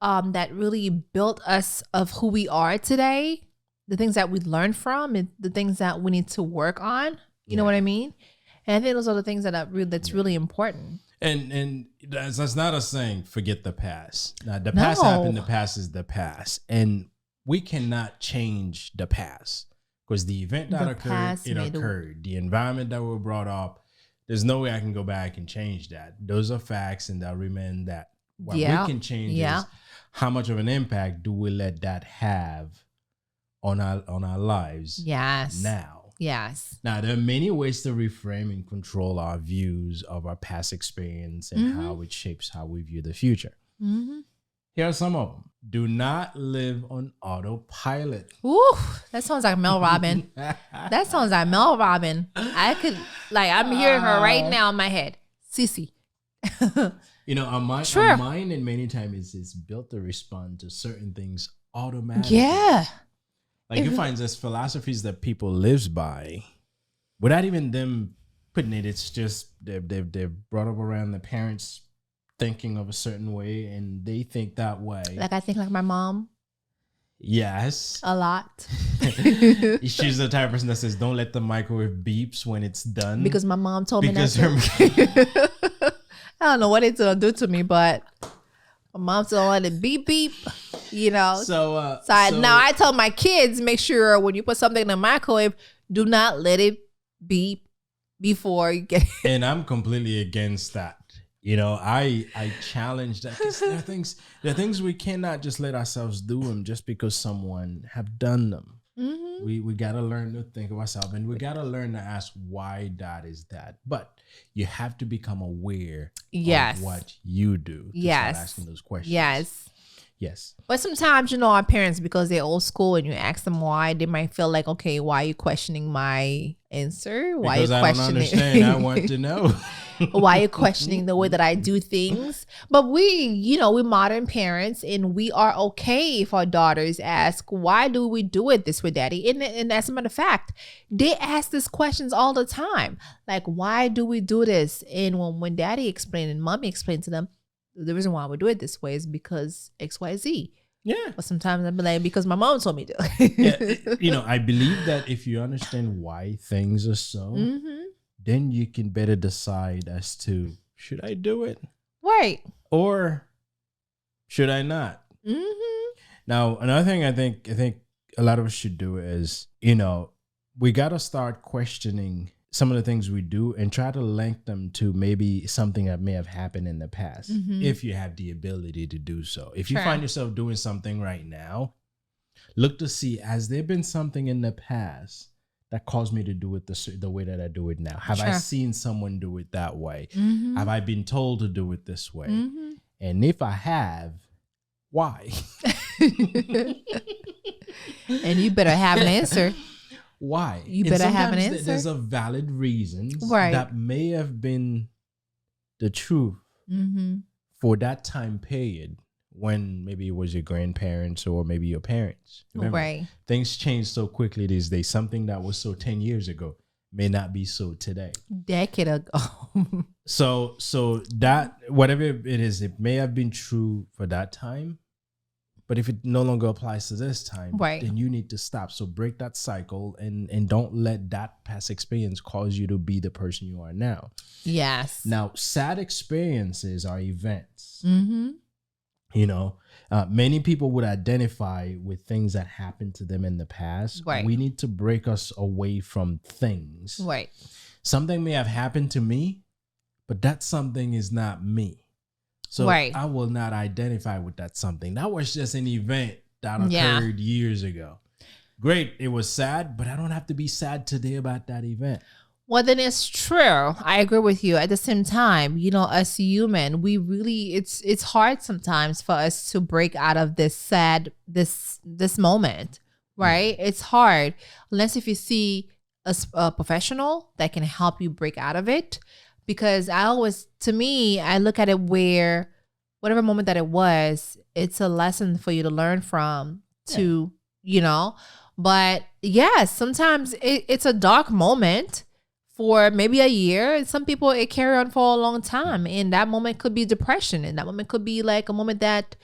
[SPEAKER 2] that really built us of who we are today, the things that we learned from, and the things that we need to work on. You know what I mean? And I think those are the things that's really important.
[SPEAKER 1] And that's not us saying forget the past. Now, the past happened. The past is the past, and we cannot change the past because the event that occurred, it occurred. The environment that we were brought up, there's no way I can go back and change that. Those are facts, and that remain that. What we can change is how much of an impact do we let that have on our lives?
[SPEAKER 2] Yes.
[SPEAKER 1] Now.
[SPEAKER 2] Yes.
[SPEAKER 1] Now, there are many ways to reframe and control our views of our past experience and how it shapes how we view the future. Here are some of them. Do not live on autopilot.
[SPEAKER 2] Ooh, that sounds like Mel Robin. That sounds like Mel Robin. I could, I'm hearing her right now in my head. Cece.
[SPEAKER 1] Our mind in many times is built to respond to certain things automatically.
[SPEAKER 2] Yeah.
[SPEAKER 1] Like you find there's philosophies that people lives by without even them putting it. It's just they're brought up around their parents thinking of a certain way, and they think that way.
[SPEAKER 2] Like I think like my mom.
[SPEAKER 1] Yes.
[SPEAKER 2] A lot.
[SPEAKER 1] She's the type of person that says, don't let the microwave beeps when it's done.
[SPEAKER 2] Because my mom told me that. I don't know what it's going to do to me, but my mom said, don't let it beep, beep. So now I tell my kids, make sure when you put something in the microwave, do not let it beep before you get it.
[SPEAKER 1] And I'm completely against that. I challenge that. There are things we cannot just let ourselves do them just because someone have done them. We got to learn to think of ourselves, and we got to learn to ask why that is that. But you have to become aware of what you do to start asking those questions. Yes.
[SPEAKER 2] But sometimes, our parents, because they're old school and you ask them why, they might feel like, okay, why are you questioning my answer? Why
[SPEAKER 1] because
[SPEAKER 2] are you questioning?
[SPEAKER 1] I don't understand. I want to know.
[SPEAKER 2] Why are you questioning the way that I do things? But we're modern parents, and we are okay if our daughters ask, why do we do it this way, Daddy? And as a matter of fact, they ask these questions all the time. Like, why do we do this? And when Daddy explained and Mommy explained to them, the reason why we do it this way is because X, Y, Z.
[SPEAKER 1] Yeah.
[SPEAKER 2] But sometimes I'd be like, because my mom told me to.
[SPEAKER 1] I believe that if you understand why things are so, then you can better decide as to, should I do it?
[SPEAKER 2] Right.
[SPEAKER 1] Or should I not? Now, another thing I think a lot of us should do is, we got to start questioning some of the things we do and try to link them to maybe something that may have happened in the past, if you have the ability to do so. If you find yourself doing something right now Look to see, has there been something in the past that caused me to do it the way that I do it now? Have I
[SPEAKER 2] Sure.
[SPEAKER 1] seen someone do it that way?
[SPEAKER 2] Mm-hmm.
[SPEAKER 1] Have I been told to do it this way?
[SPEAKER 2] Mm-hmm.
[SPEAKER 1] And if I have, why?
[SPEAKER 2] And you better have an answer.
[SPEAKER 1] Why?
[SPEAKER 2] You
[SPEAKER 1] And
[SPEAKER 2] better have an
[SPEAKER 1] sometimes
[SPEAKER 2] answer.
[SPEAKER 1] There's a valid reasons
[SPEAKER 2] Right.
[SPEAKER 1] that may have been the truth
[SPEAKER 2] Mm-hmm.
[SPEAKER 1] for that time period when maybe it was your grandparents or maybe your parents. Remember,
[SPEAKER 2] Right.
[SPEAKER 1] things change so quickly these days. Something that was so 10 years ago may not be so today.
[SPEAKER 2] Decade ago.
[SPEAKER 1] So that whatever it is, it may have been true for that time, but if it no longer applies to this time,
[SPEAKER 2] Right.
[SPEAKER 1] then you need to stop. So break that cycle and don't let that past experience cause you to be the person you are now.
[SPEAKER 2] Yes.
[SPEAKER 1] Now, sad experiences are events.
[SPEAKER 2] Mm-hmm.
[SPEAKER 1] You know, many people would identify with things that happened to them in the past.
[SPEAKER 2] Right.
[SPEAKER 1] We need to break us away from things.
[SPEAKER 2] Right.
[SPEAKER 1] Something may have happened to me, but that something is not me. So
[SPEAKER 2] Right.
[SPEAKER 1] I will not identify with that something. That was just an event that
[SPEAKER 2] Yeah.
[SPEAKER 1] occurred years ago. Great. It was sad, but I don't have to be sad today about that event.
[SPEAKER 2] Well, then it's true. I agree with you. At the same time, you know, as human, we really it's hard sometimes for us to break out of this sad this moment, right? It's hard unless if you see a professional that can help you break out of it. Because I look at it where whatever moment that it was, it's a lesson for you to learn from. To you know, but yes, sometimes it's a dark moment. For maybe a year, and some people it carry on for a long time, and that moment could be depression, and that moment could be like a moment that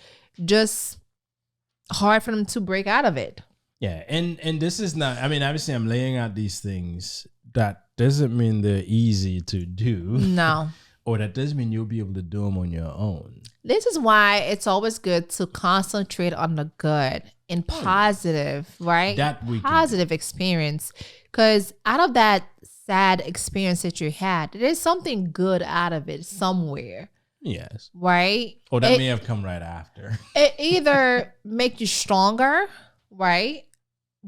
[SPEAKER 2] just hard for them to break out of it.
[SPEAKER 1] Yeah, and this is not, I mean, obviously I'm laying out these things. That doesn't mean they're easy to do.
[SPEAKER 2] No.
[SPEAKER 1] Or that doesn't mean you'll be able to do them on your own.
[SPEAKER 2] This is why it's always good to concentrate on the good and positive, right?
[SPEAKER 1] That we can
[SPEAKER 2] positive experience. Because out of that sad experience that you had, there's something good out of it somewhere.
[SPEAKER 1] Yes.
[SPEAKER 2] Right?
[SPEAKER 1] Or that may have come right after.
[SPEAKER 2] It either make you stronger, right?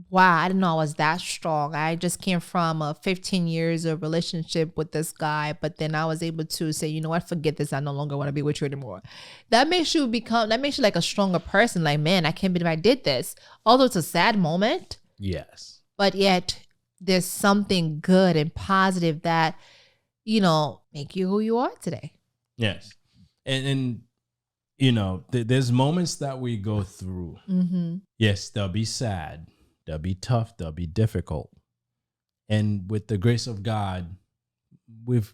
[SPEAKER 2] Wow, I didn't know I was that strong. I just came from a 15 years of relationship with this guy, but then I was able to say, you know what, forget this. I no longer want to be with you anymore. That makes you like a stronger person. Like, man, I can't believe I did this. Although it's a sad moment.
[SPEAKER 1] Yes.
[SPEAKER 2] But yet there's something good and positive that, you know, make you who you are today.
[SPEAKER 1] Yes. And you know, there's moments that we go through.
[SPEAKER 2] Mm-hmm.
[SPEAKER 1] Yes, they'll be sad. They'll be tough. They'll be difficult. And with the grace of God, we've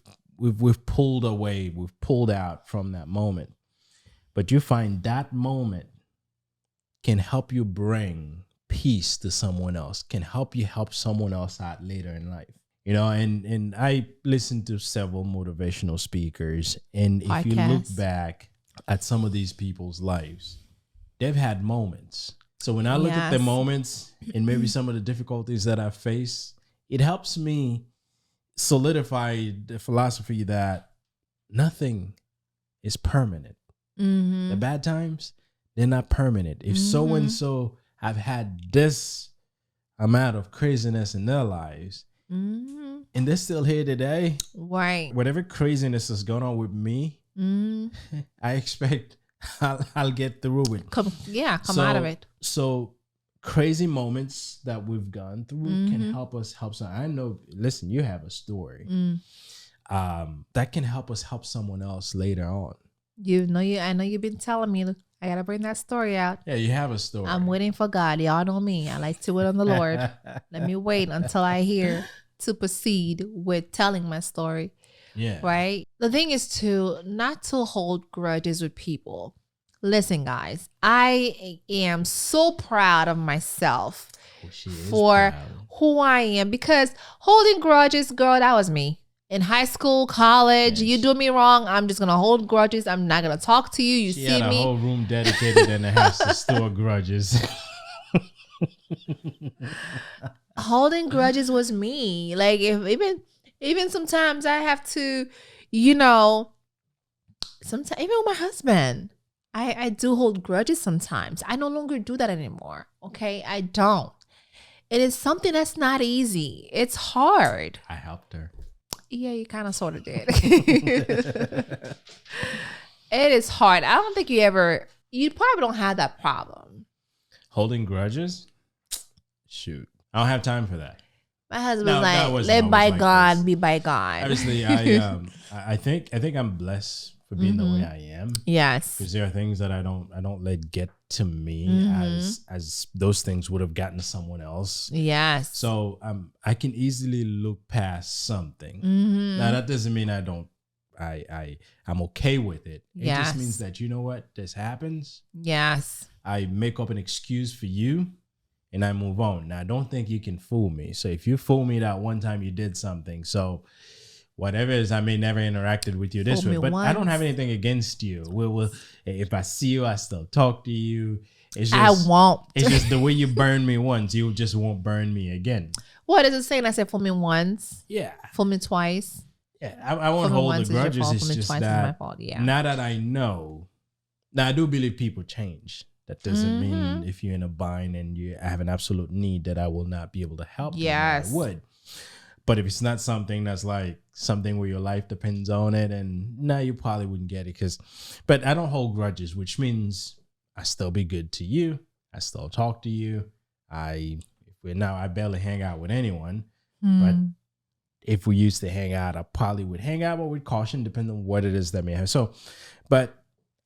[SPEAKER 1] pulled away. We've pulled out from that moment. But you find that moment can help you bring peace to someone else, can help you help someone else out later in life. You know, and I listen to several motivational speakers. And if you look back at some of these people's lives, they've had moments. So when I look at the moments and maybe some of the difficulties that I face, it helps me solidify the philosophy that nothing is permanent.
[SPEAKER 2] Mm-hmm.
[SPEAKER 1] The bad times, they're not permanent. If so-and-so have had this amount of craziness in their lives, and they're still here today,
[SPEAKER 2] right?
[SPEAKER 1] Whatever craziness is going on with me, I expect I'll get through it.
[SPEAKER 2] Come out of it.
[SPEAKER 1] So crazy moments that we've gone through can help us help some. I know, listen, you have a story that can help us help someone else later on.
[SPEAKER 2] I know you've been telling me. I gotta bring that story out.
[SPEAKER 1] Yeah, you have a story.
[SPEAKER 2] I'm waiting for God. Y'all know me. I like to wait on the Lord. Let me wait until I hear to proceed with telling my story.
[SPEAKER 1] Yeah.
[SPEAKER 2] Right? The thing is not to hold grudges with people. Listen, guys, I am so proud of myself for who I am, because holding grudges, girl, that was me. In high school, college, you do me wrong, I'm just going to hold grudges. I'm not going to talk to you.
[SPEAKER 1] She had a whole room dedicated in the house to store grudges.
[SPEAKER 2] Holding grudges was me. Like, even sometimes I have to, you know, sometimes even with my husband, I do hold grudges sometimes. I no longer do that anymore. Okay, I don't. It is something that's not easy. It's hard.
[SPEAKER 1] I helped her.
[SPEAKER 2] Yeah, you kind of sort of did. It is hard. I don't think you probably don't have that problem.
[SPEAKER 1] Holding grudges? Shoot. I don't have time for that.
[SPEAKER 2] My husband's like, let bygone be bygone.
[SPEAKER 1] Obviously, I think I'm blessed for being the way I am.
[SPEAKER 2] Yes.
[SPEAKER 1] Because there are things that I don't let get to me as those things would have gotten to someone else.
[SPEAKER 2] Yes.
[SPEAKER 1] So I can easily look past something. Now that doesn't mean I'm okay with it. It just means that, you know what, this happens.
[SPEAKER 2] Yes.
[SPEAKER 1] I make up an excuse for you and I move on. Now I don't think you can fool me. So if you fool me that one time you did something, so whatever it is, I may never interacted with you this way, but I don't have anything against you. We'll if I see you, I still talk to you. It's just,
[SPEAKER 2] I won't.
[SPEAKER 1] It's just the way you burned me once, you just won't burn me again.
[SPEAKER 2] What is it saying? I said fool me once.
[SPEAKER 1] Yeah.
[SPEAKER 2] Fool me twice.
[SPEAKER 1] Yeah, I won't hold the grudges. It's just that
[SPEAKER 2] my fault. Yeah.
[SPEAKER 1] Now that I know, now I do believe people change. That doesn't mean if you're in a bind and you have an absolute need that I will not be able to help you.
[SPEAKER 2] Yes.
[SPEAKER 1] I would. But if it's not something that's like something where your life depends on it, and no, you probably wouldn't get it. But I don't hold grudges, which means I still be good to you. I still talk to you. I barely hang out with anyone, but if we used to hang out, I probably would hang out, but with caution, depending on what it is that may have. So, but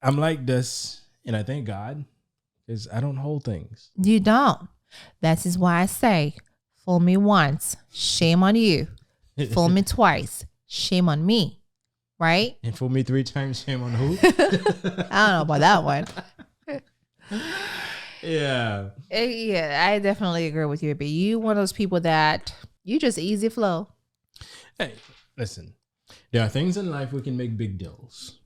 [SPEAKER 1] I'm like this, and I thank God, is I don't hold things.
[SPEAKER 2] You don't. That is why I say, fool me once, shame on you. Fool me twice, shame on me. Right?
[SPEAKER 1] And fool me 3 times, shame on who?
[SPEAKER 2] I don't know about that one.
[SPEAKER 1] Yeah.
[SPEAKER 2] Yeah, I definitely agree with you, but you one of those people that you just easy flow.
[SPEAKER 1] Hey, listen, there are things in life we can make big deals.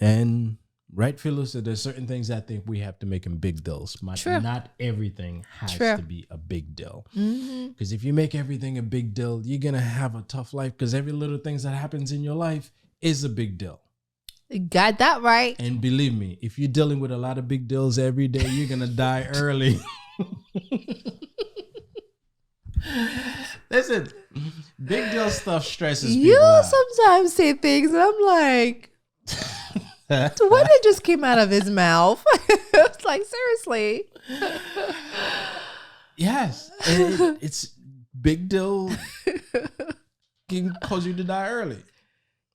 [SPEAKER 1] And right, Phyllis, there's certain things I think we have to make them big deals. Not everything has to be a big deal. Because if you make everything a big deal, you're going to have a tough life, because every little thing that happens in your life is a big deal.
[SPEAKER 2] You got that right.
[SPEAKER 1] And believe me, if you're dealing with a lot of big deals every day, you're going to die early. Listen, big deal stuff stresses people out.
[SPEAKER 2] You sometimes say things and I'm like, what it just came out of his mouth? It's like, seriously.
[SPEAKER 1] Yes. It's big deal can cause you to die early.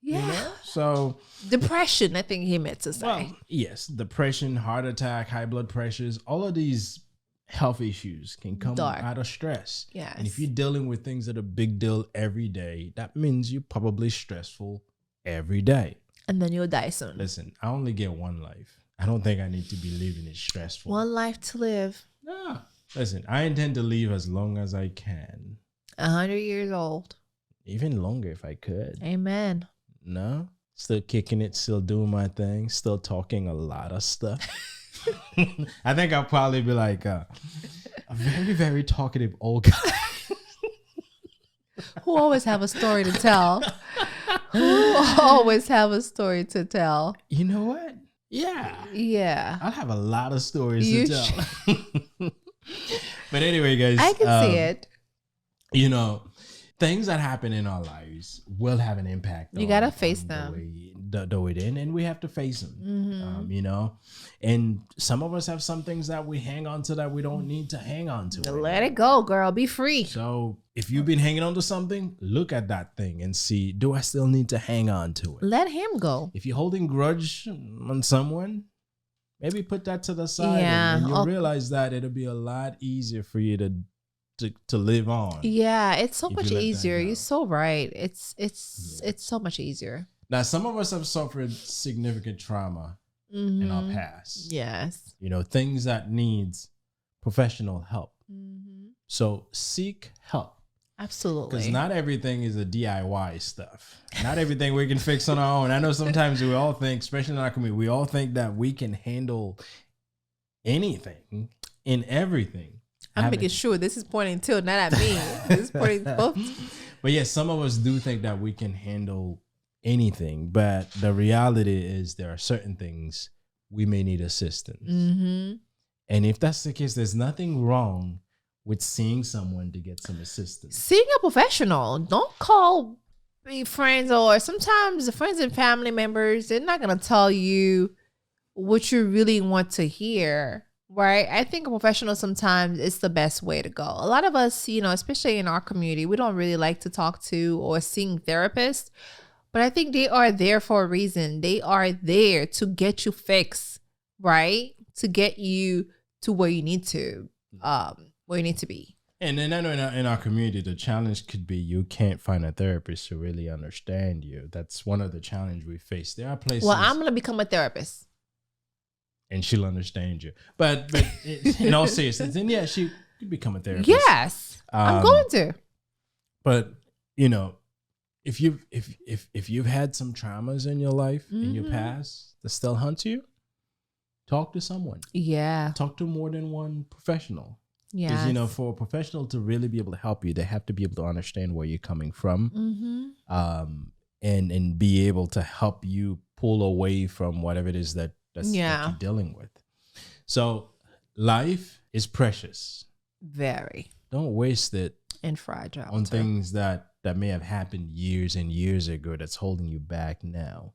[SPEAKER 2] Yeah.
[SPEAKER 1] You know? So
[SPEAKER 2] depression, I think he meant to say.
[SPEAKER 1] Well, yes, depression, heart attack, high blood pressures, all of these health issues can come out of stress.
[SPEAKER 2] Yes.
[SPEAKER 1] And if you're dealing with things that are big deal every day, that means you're probably stressful every day.
[SPEAKER 2] And then you'll die soon.
[SPEAKER 1] Listen, I only get one life. I don't think I need to be living it stressful.
[SPEAKER 2] One life to live.
[SPEAKER 1] No. Listen, I intend to live as long as I can.
[SPEAKER 2] 100 years old.
[SPEAKER 1] Even longer if I could.
[SPEAKER 2] Amen.
[SPEAKER 1] No. Still kicking it, still doing my thing, still talking a lot of stuff. I think I'll probably be like a very, very talkative old guy.
[SPEAKER 2] Who always have a story to tell. Who always have a story to tell.
[SPEAKER 1] You know what? Yeah.
[SPEAKER 2] Yeah.
[SPEAKER 1] I'll have a lot of stories to tell. But anyway, guys.
[SPEAKER 2] I can see it.
[SPEAKER 1] You know, things that happen in our lives will have an impact.
[SPEAKER 2] You got to face them.
[SPEAKER 1] The way in, and we have to face them, you know, and some of us have some things that we hang on to that we don't need to hang on to.
[SPEAKER 2] Let it go, girl. Be free.
[SPEAKER 1] So if you've been hanging on to something, look at that thing and see, do I still need to hang on to it?
[SPEAKER 2] Let him go.
[SPEAKER 1] If you're holding grudge on someone, maybe put that to the side.
[SPEAKER 2] Yeah.
[SPEAKER 1] And you'll realize that it'll be a lot easier for you to live on.
[SPEAKER 2] Yeah, it's so much easier. You're so right. It's so much easier.
[SPEAKER 1] Now, some of us have suffered significant trauma in our past.
[SPEAKER 2] Yes.
[SPEAKER 1] You know, things that needs professional help. So seek help.
[SPEAKER 2] Absolutely.
[SPEAKER 1] Because not everything is a DIY stuff. Not everything we can fix on our own. I know sometimes we all think, especially in our community, we all think that we can handle anything and everything.
[SPEAKER 2] I'm making sure this is pointing to, not at me. This is pointing both.
[SPEAKER 1] But yes, some of us do think that we can handle anything, but the reality is there are certain things we may need assistance.
[SPEAKER 2] Mm-hmm.
[SPEAKER 1] And if that's the case, there's nothing wrong with seeing someone to get some assistance.
[SPEAKER 2] Seeing a professional. Don't call friends, or sometimes the friends and family members, they're not going to tell you what you really want to hear, right? I think a professional sometimes is the best way to go. A lot of us, especially in our community, we don't really like to talk to or seeing therapists, but I think they are there for a reason. They are there to get you fixed, right? To get you to where you need to be.
[SPEAKER 1] And then I know in our community, the challenge could be you can't find a therapist to really understand you. That's one of the challenges we face. There are places.
[SPEAKER 2] Well, I'm going to become a therapist.
[SPEAKER 1] And she'll understand you. But in all seriousness, then yeah, she could become a therapist.
[SPEAKER 2] Yes, I'm going to.
[SPEAKER 1] But if you've had some traumas in your life, in your past, that still haunt you, talk to someone.
[SPEAKER 2] Yeah.
[SPEAKER 1] Talk to more than one professional.
[SPEAKER 2] Yeah.
[SPEAKER 1] Because for a professional to really be able to help you, they have to be able to understand where you're coming from, and be able to help you pull away from whatever it is that you're dealing with. So life is precious.
[SPEAKER 2] Very.
[SPEAKER 1] Don't waste it
[SPEAKER 2] and fragile
[SPEAKER 1] on things that may have happened years and years ago that's holding you back now.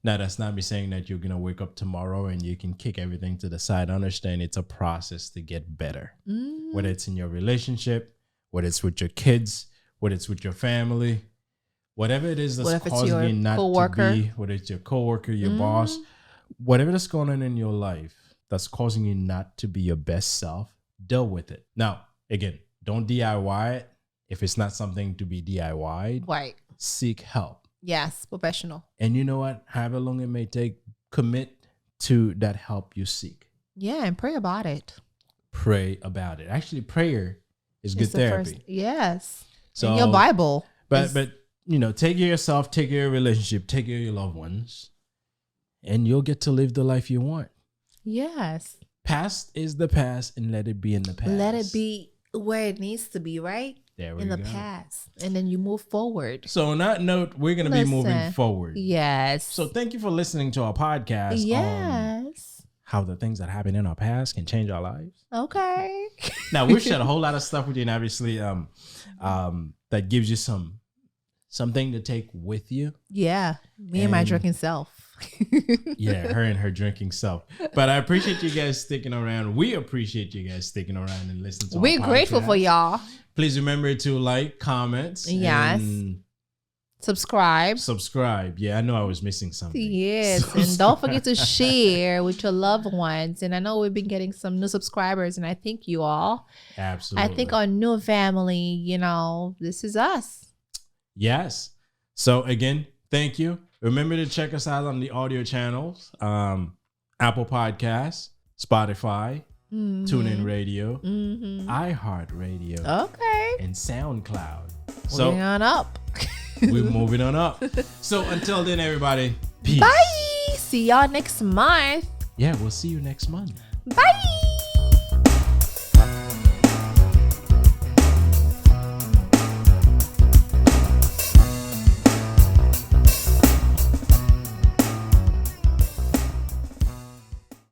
[SPEAKER 1] Now, that's not me saying that you're going to wake up tomorrow and you can kick everything to the side. Understand it's a process to get better. Whether it's in your relationship, whether it's with your kids, whether it's with your family, whatever it is that's causing you not to be, whether it's your coworker, your boss, whatever that's going on in your life that's causing you not to be your best self, deal with it. Now, again, don't DIY it. If it's not something to be DIY'd,
[SPEAKER 2] right,
[SPEAKER 1] seek help.
[SPEAKER 2] Yes, professional.
[SPEAKER 1] And you know what? However long it may take, commit to that help you seek.
[SPEAKER 2] Yeah, and pray about it.
[SPEAKER 1] Pray about it. Actually, prayer is good therapy.
[SPEAKER 2] Yes.
[SPEAKER 1] So,
[SPEAKER 2] in your Bible.
[SPEAKER 1] But take care of yourself, take care of your relationship, take care of your loved ones, and you'll get to live the life you want.
[SPEAKER 2] Yes.
[SPEAKER 1] Past is the past, and let it be in the past.
[SPEAKER 2] Let it be where it needs to be, right?
[SPEAKER 1] There we
[SPEAKER 2] in
[SPEAKER 1] go.
[SPEAKER 2] the past, and then you move forward.
[SPEAKER 1] So on that note, we're going to be moving forward.
[SPEAKER 2] Yes.
[SPEAKER 1] So thank you for listening to our podcast on how the things that happen in our past can change our lives.
[SPEAKER 2] Okay.
[SPEAKER 1] Now, we've shared a whole lot of stuff with you, and obviously that gives you something to take with you.
[SPEAKER 2] Yeah. Me and my drinking self.
[SPEAKER 1] Yeah, her and her drinking self. But I appreciate you guys sticking around. We appreciate you guys sticking around and listening to
[SPEAKER 2] We're grateful for y'all.
[SPEAKER 1] Please remember to like, comment,
[SPEAKER 2] and subscribe.
[SPEAKER 1] Yeah, I know I was missing something.
[SPEAKER 2] Yes, and don't forget to share with your loved ones. And I know we've been getting some new subscribers, and I thank you all.
[SPEAKER 1] Absolutely.
[SPEAKER 2] I think our new family, this is us.
[SPEAKER 1] Yes. So again, thank you. Remember to check us out on the audio channels, Apple Podcasts, Spotify, TuneIn Radio, iHeartRadio, and SoundCloud.
[SPEAKER 2] Moving on up.
[SPEAKER 1] We're moving on up. So until then, everybody, peace.
[SPEAKER 2] Bye. See y'all next month.
[SPEAKER 1] Yeah, we'll see you next month.
[SPEAKER 2] Bye.